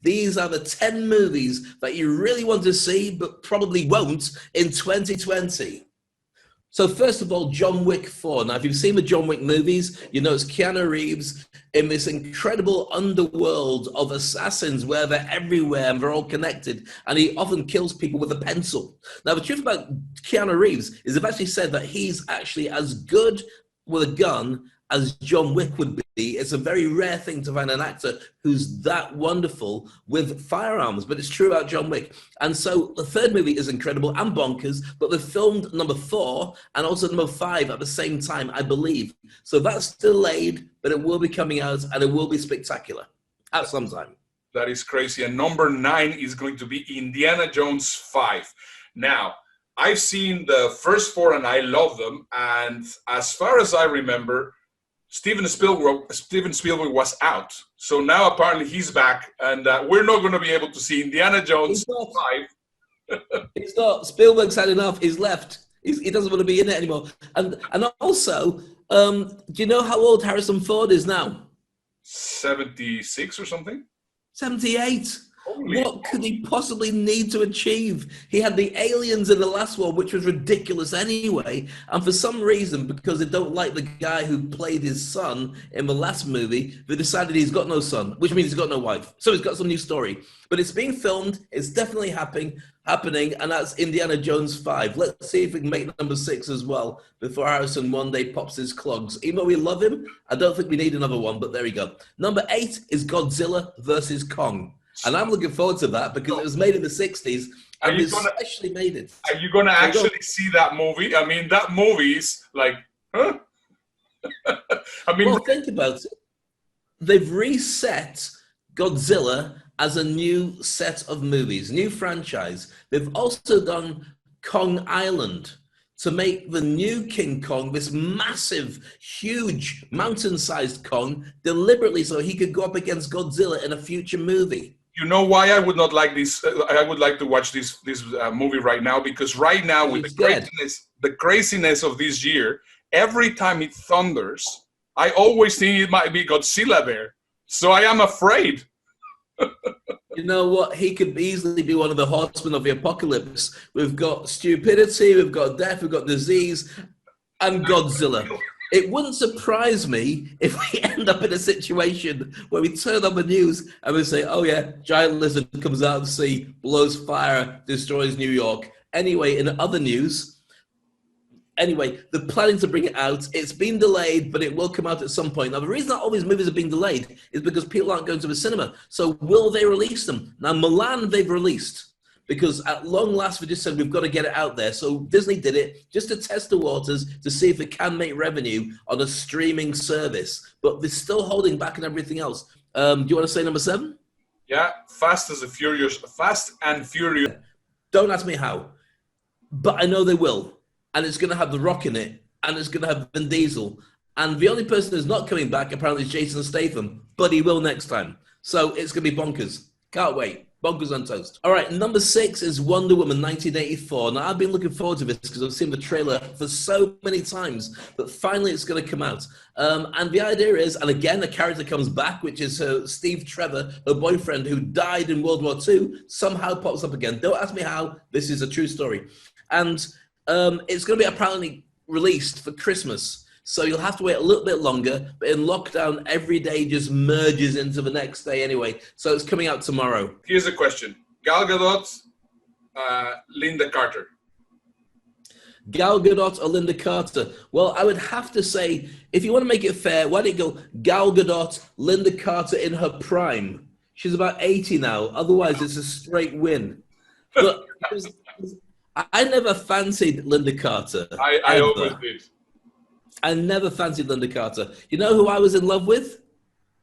These are the 10 movies that you really want to see, but probably won't in 2020. So first of all, John Wick 4. Now, if you've seen the John Wick movies, you know it's Keanu Reeves in this incredible underworld of assassins where they're everywhere and they're all connected, and he often kills people with a pencil. Now, the truth about Keanu Reeves is they've actually said that he's actually as good with a gun as John Wick would be. It's a very rare thing to find an actor who's that wonderful with firearms, but it's true about John Wick. And so the third movie is incredible and bonkers, but they filmed number 4 and also number 5 at the same time, I believe. So that's delayed, but it will be coming out and it will be spectacular at some time. That is crazy. And number 9 is going to be Indiana Jones 5. Now, I've seen the first 4 and I love them. And as far as I remember, Steven Spielberg was out. So now apparently he's back, and we're not going to be able to see Indiana Jones 5. He's not. Spielberg's had enough. He's left. He doesn't want to be in it anymore. And also, do you know how old Harrison Ford is now? 76 or something? 78. What could he possibly need to achieve? He had the aliens in the last one, which was ridiculous anyway. And for some reason, because they don't like the guy who played his son in the last movie, they decided he's got no son, which means he's got no wife. So he's got some new story. But it's being filmed. It's definitely happening. And that's Indiana Jones 5. Let's see if we can make number 6 as well before Harrison one day pops his clogs. Even though we love him, I don't think we need another one, but there we go. Number 8 is Godzilla vs. Kong. And I'm looking forward to that because it was made in the 60s and especially made it. Are you going to actually see that movie? I mean, that movie is like, huh? I mean, well, think about it. They've reset Godzilla as a new set of movies, new franchise. They've also done Kong Island to make the new King Kong, this massive, huge, mountain-sized Kong, deliberately so he could go up against Godzilla in a future movie. You know why I would not like this? I would like to watch this movie right now, because right now with the craziness of this year, every time it thunders, I always think it might be Godzilla there. So I am afraid. You know what? He could easily be one of the horsemen of the apocalypse. We've got stupidity, we've got death, we've got disease, and Godzilla. It wouldn't surprise me if we end up in a situation where we turn on the news and we say, oh yeah, giant lizard comes out of the sea, blows fire, destroys New York. Anyway, in other news, they're planning to bring it out. It's been delayed, but it will come out at some point. Now, the reason that all these movies are being delayed is because people aren't going to the cinema. So will they release them? Now, Mulan, they've released. Because at long last, we just said we've got to get it out there. So Disney did it just to test the waters to see if it can make revenue on a streaming service. But they're still holding back on everything else. Do you want to say number 7? Yeah, Fast and Furious. Don't ask me how. But I know they will. And it's going to have The Rock in it. And it's going to have Vin Diesel. And the only person who's not coming back apparently is Jason Statham. But he will next time. So it's going to be bonkers. Can't wait. Bonkers on toast. All right, number 6 is Wonder Woman 1984. Now, I've been looking forward to this because I've seen the trailer for so many times, but finally it's going to come out. And the idea is, and again, the character comes back, which is Steve Trevor, her boyfriend who died in World War II, somehow pops up again. Don't ask me how. This is a true story. And it's going to be apparently released for Christmas. So you'll have to wait a little bit longer, but in lockdown, every day just merges into the next day anyway. So it's coming out tomorrow. Here's a question. Gal Gadot, Linda Carter. Gal Gadot or Linda Carter? Well, I would have to say, if you want to make it fair, why don't you go Gal Gadot, Linda Carter in her prime? She's about 80 now. Otherwise, it's a straight win. But I never fancied Linda Carter. I always did. I never fancied Linda Carter. You know who I was in love with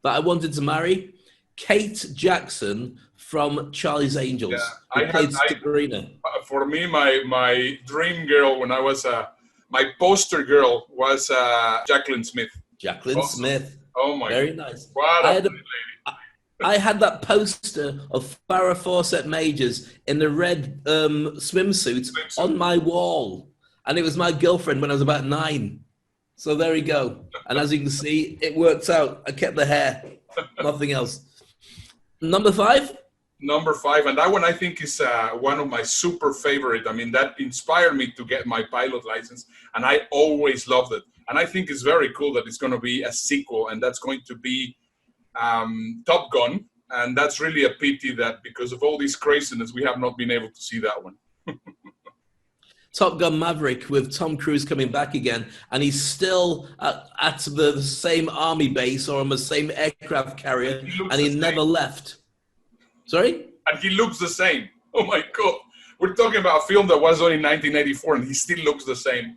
that I wanted to marry? Kate Jackson from Charlie's Angels. Yeah, Sabrina. For me, my dream girl when I was my poster girl was Jacqueline Smith. Jacqueline Smith. Oh my! Very nice. What a lady. I had that poster of Farrah Fawcett Majors in the red swimsuit on my wall, and it was my girlfriend when I was about 9. So there we go. And as you can see, it worked out. I kept the hair, nothing else. Number 5, Number 5, and that one I think is one of my super favorite. I mean, that inspired me to get my pilot license, and I always loved it. And I think it's very cool that it's going to be a sequel, and that's going to be Top Gun. And that's really a pity that because of all this craziness, we have not been able to see that one. Top Gun Maverick with Tom Cruise coming back again, and he's still at the same army base or on the same aircraft carrier, and he never left. Sorry? And he looks the same. Oh my God. We're talking about a film that was on in 1984 and he still looks the same.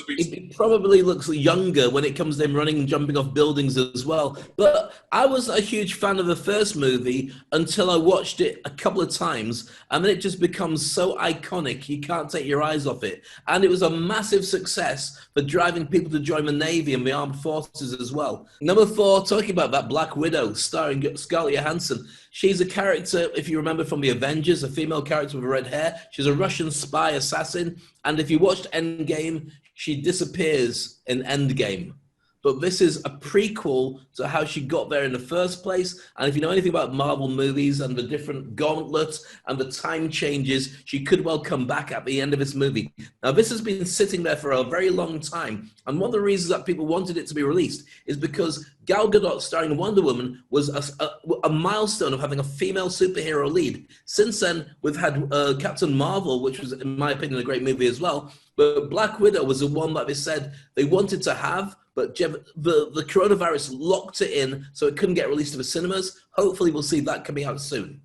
He probably looks younger when it comes to him running and jumping off buildings as well. But I was a huge fan of the first movie until I watched it a couple of times, and then it just becomes so iconic you can't take your eyes off it. And it was a massive success for driving people to join the Navy and the armed forces as well. Number 4, talking about that, Black Widow, starring Scarlett Johansson. She's a character, if you remember from the Avengers, a female character with red hair. She's a Russian spy assassin. And if you watched Endgame, she disappears in Endgame. But this is a prequel to how she got there in the first place. And if you know anything about Marvel movies and the different gauntlets and the time changes, she could well come back at the end of this movie. Now, this has been sitting there for a very long time. And one of the reasons that people wanted it to be released is because Gal Gadot starring Wonder Woman was a milestone of having a female superhero lead. Since then, we've had Captain Marvel, which was, in my opinion, a great movie as well. But Black Widow was the one that they said they wanted to have, but the coronavirus locked it in, so it couldn't get released to the cinemas. Hopefully, we'll see that coming out soon.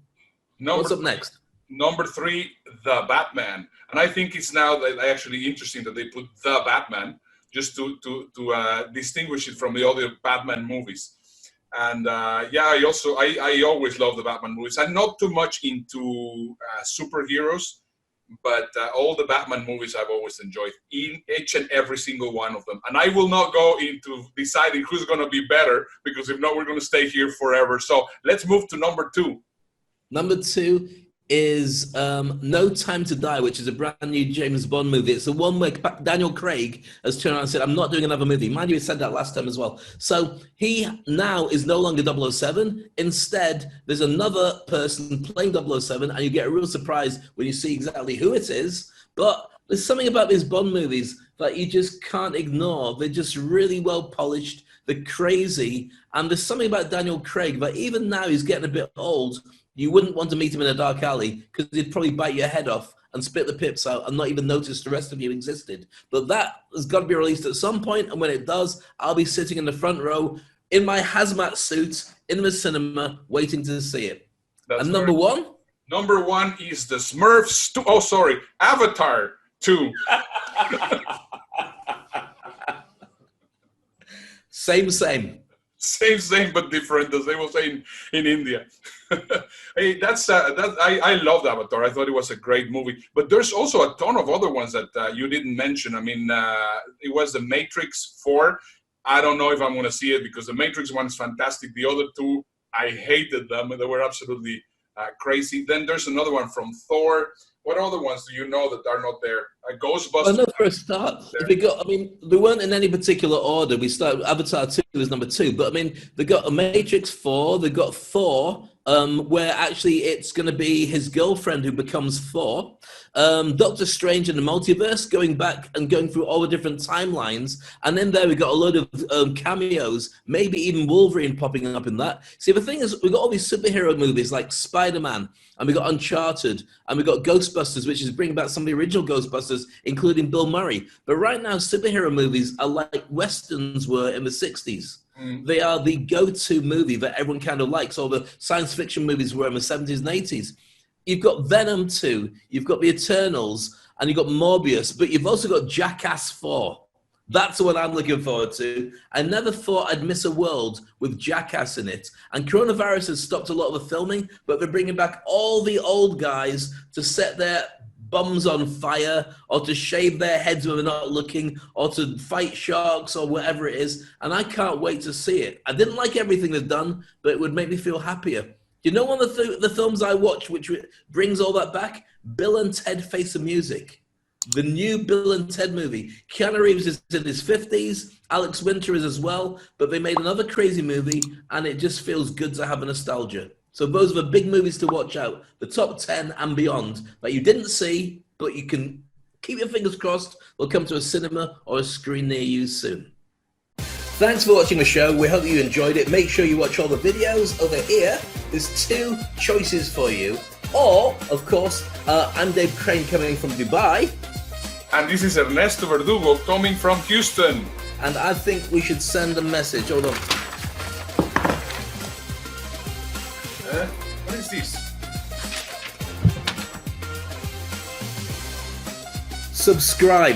What's up next? Number 3, The Batman. And I think it's now actually interesting that they put The Batman just to distinguish it from the other Batman movies. And I always love the Batman movies. I'm not too much into superheroes, but all the Batman movies I've always enjoyed, in each and every single one of them. And I will not go into deciding who's going to be better, because if not, we're going to stay here forever. So let's move to number 2. Number 2 is No Time to Die, which is a brand new James Bond movie. It's the one where Daniel Craig has turned around and said, I'm not doing another movie. Mind you, he said that last time as well. So he now is no longer 007. Instead, there's another person playing 007, and you get a real surprise when you see exactly who it is. But there's something about these Bond movies that you just can't ignore. They're just really well polished. They're crazy. And there's something about Daniel Craig that even now he's getting a bit old. You wouldn't want to meet him in a dark alley because he'd probably bite your head off and spit the pips out and not even notice the rest of you existed. But that has got to be released at some point, and when it does, I'll be sitting in the front row in my hazmat suit in the cinema waiting to see it. That's and number 1? Number 1 is the Smurfs 2. Avatar 2. Same, but different, as they will say in India. Hey, I loved Avatar. I thought it was a great movie. But there's also a ton of other ones that you didn't mention. I mean, it was The Matrix 4. I don't know if I'm going to see it because The Matrix one is fantastic. The other 2, I hated them. They were absolutely crazy. Then there's another one from Thor. What other ones do you know that are not there? Ghostbusters. Well, no, for a start, they weren't in any particular order. We started Avatar 2 was number 2, but I mean, they got a Matrix 4, they got Thor, where actually it's going to be his girlfriend who becomes Thor. Doctor Strange in the Multiverse, going back and going through all the different timelines. And then there we got a load of cameos, maybe even Wolverine popping up in that. See, the thing is, we got all these superhero movies like Spiderman, and we got Uncharted, and we got Ghostbusters, which is bringing back some of the original Ghostbusters, including Bill Murray. But right now, superhero movies are like Westerns were in the 60s. They are the go-to movie that everyone kind of likes. All the science fiction movies were in the 70s and 80s. You've got Venom 2, you've got the Eternals, and you've got Morbius, but you've also got Jackass 4. That's what I'm looking forward to. I never thought I'd miss a world with Jackass in it. And coronavirus has stopped a lot of the filming, but they're bringing back all the old guys to set their bums on fire, or to shave their heads when they're not looking, or to fight sharks, or whatever it is. And I can't wait to see it. I didn't like everything they've done, but it would make me feel happier. You know one of the films I watch which brings all that back? Bill and Ted Face the Music. The new Bill and Ted movie. Keanu Reeves is in his 50s. Alex Winter is as well. But they made another crazy movie, and it just feels good to have a nostalgia. So those are the big movies to watch out, the top 10 and beyond that you didn't see, but you can keep your fingers crossed they'll come to a cinema or a screen near you soon. Thanks for watching the show. We hope you enjoyed it. Make sure you watch all the videos over here. There's 2 choices for you. Or, of course, I'm Dave Crane coming from Dubai. And this is Ernesto Verdugo coming from Houston. And I think we should send a message. Hold on. What is this? Subscribe.